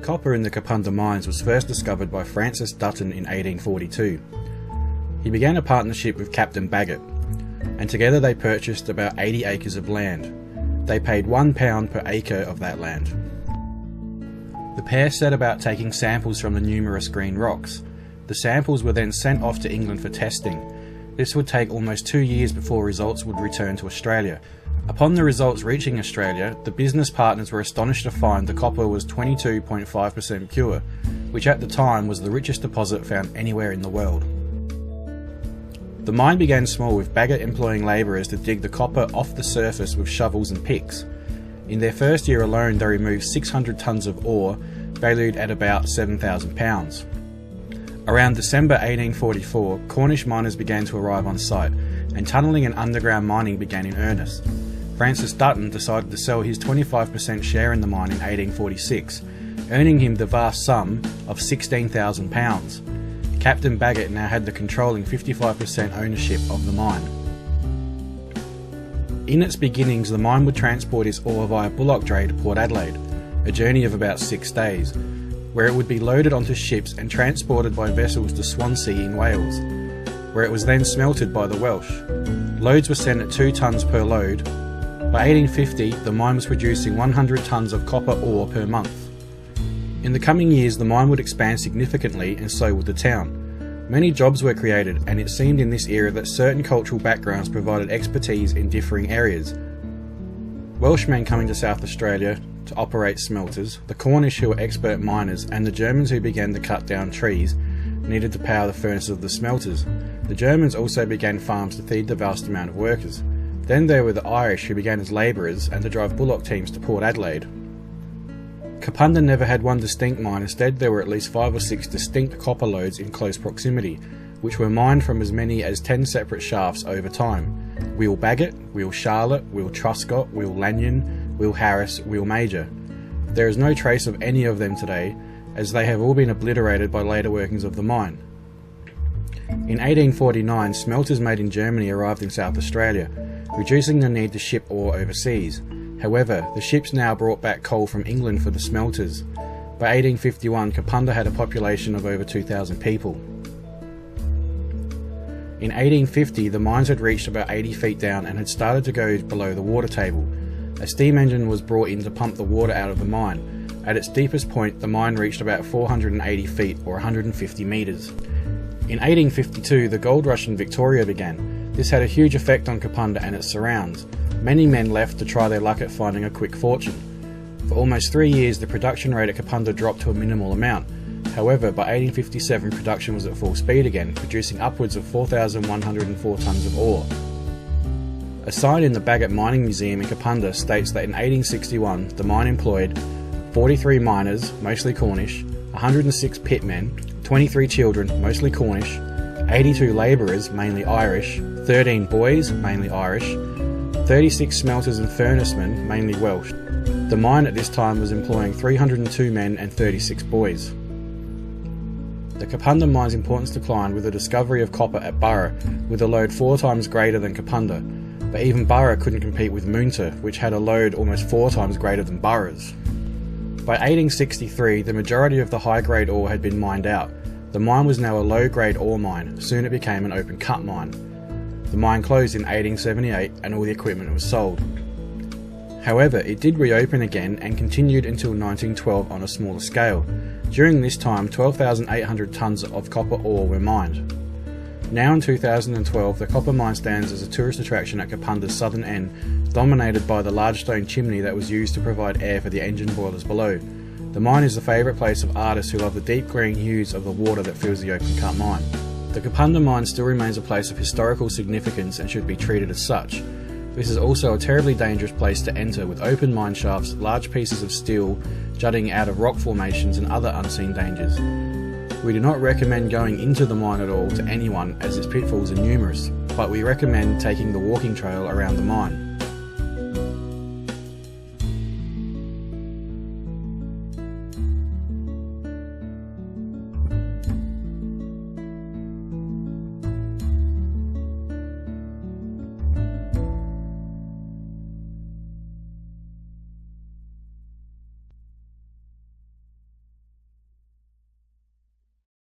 Copper in the Kapunda mines was first discovered by Francis Dutton in 1842. He began a partnership with Captain Bagot, and together they purchased about 80 acres of land. They paid £1 per acre of that land. The pair set about taking samples from the numerous green rocks. The samples were then sent off to England for testing. This would take almost 2 years before results would return to Australia. Upon the results reaching Australia, the business partners were astonished to find the copper was 22.5% pure, which at the time was the richest deposit found anywhere in the world. The mine began small, with Bagot employing labourers to dig the copper off the surface with shovels and picks. In their first year alone, they removed 600 tonnes of ore, valued at about £7,000. Around December 1844, Cornish miners began to arrive on site, and tunnelling and underground mining began in earnest. Francis Dutton decided to sell his 25% share in the mine in 1846, earning him the vast sum of £16,000. Captain Bagot now had the controlling 55% ownership of the mine. In its beginnings, the mine would transport its ore via Bullock Dray to Port Adelaide, a journey of about 6 days, where it would be loaded onto ships and transported by vessels to Swansea in Wales, where it was then smelted by the Welsh. Loads were sent at 2 tonnes per load. By 1850, the mine was producing 100 tonnes of copper ore per month. In the coming years, the mine would expand significantly, and so would the town. Many jobs were created, and it seemed in this era that certain cultural backgrounds provided expertise in differing areas. Welshmen coming to South Australia to operate smelters, the Cornish who were expert miners, and the Germans who began to cut down trees needed to power the furnaces of the smelters. The Germans also began farms to feed the vast amount of workers. Then there were the Irish who began as labourers and to drive bullock teams to Port Adelaide. Kapunda never had one distinct mine. Instead there were at least 5 or 6 distinct copper lodes in close proximity, which were mined from as many as 10 separate shafts over time. Wheal Bagot, Wheal Charlotte, Wheal Truscott, Wheal Lanyon, Wheal Harris, Wheal Major. There is no trace of any of them today, as they have all been obliterated by later workings of the mine. In 1849, smelters made in Germany arrived in South Australia, reducing the need to ship ore overseas. However, the ships now brought back coal from England for the smelters. By 1851, Kapunda had a population of over 2,000 people. In 1850, the mines had reached about 80 feet down and had started to go below the water table. A steam engine was brought in to pump the water out of the mine. At its deepest point, the mine reached about 480 feet or 150 metres. In 1852, the gold rush in Victoria began. This had a huge effect on Kapunda and its surrounds. Many men left to try their luck at finding a quick fortune. For almost 3 years, the production rate at Kapunda dropped to a minimal amount. However, by 1857, production was at full speed again, producing upwards of 4,104 tonnes of ore. A sign in the Bagot Mining Museum in Kapunda states that in 1861, the mine employed 43 miners, mostly Cornish, 106 pitmen, 23 children, mostly Cornish, 82 labourers, mainly Irish, 13 boys, mainly Irish, 36 smelters and furnacemen, mainly Welsh. The mine at this time was employing 302 men and 36 boys. The Kapunda mine's importance declined with the discovery of copper at Burra, with a load 4 times greater than Kapunda. But even Burra couldn't compete with Moonta, which had a load almost 4 times greater than Burra's. By 1863, the majority of the high-grade ore had been mined out. The mine was now a low-grade ore mine. Soon it became an open-cut mine. The mine closed in 1878 and all the equipment was sold. However, it did reopen again and continued until 1912 on a smaller scale. During this time, 12,800 tonnes of copper ore were mined. Now in 2012, the copper mine stands as a tourist attraction at Kapunda's southern end, dominated by the large stone chimney that was used to provide air for the engine boilers below. The mine is the favourite place of artists who love the deep green hues of the water that fills the open cut mine. The Kapunda mine still remains a place of historical significance and should be treated as such. This is also a terribly dangerous place to enter, with open mine shafts, large pieces of steel jutting out of rock formations and other unseen dangers. We do not recommend going into the mine at all to anyone, as its pitfalls are numerous, but we recommend taking the walking trail around the mine.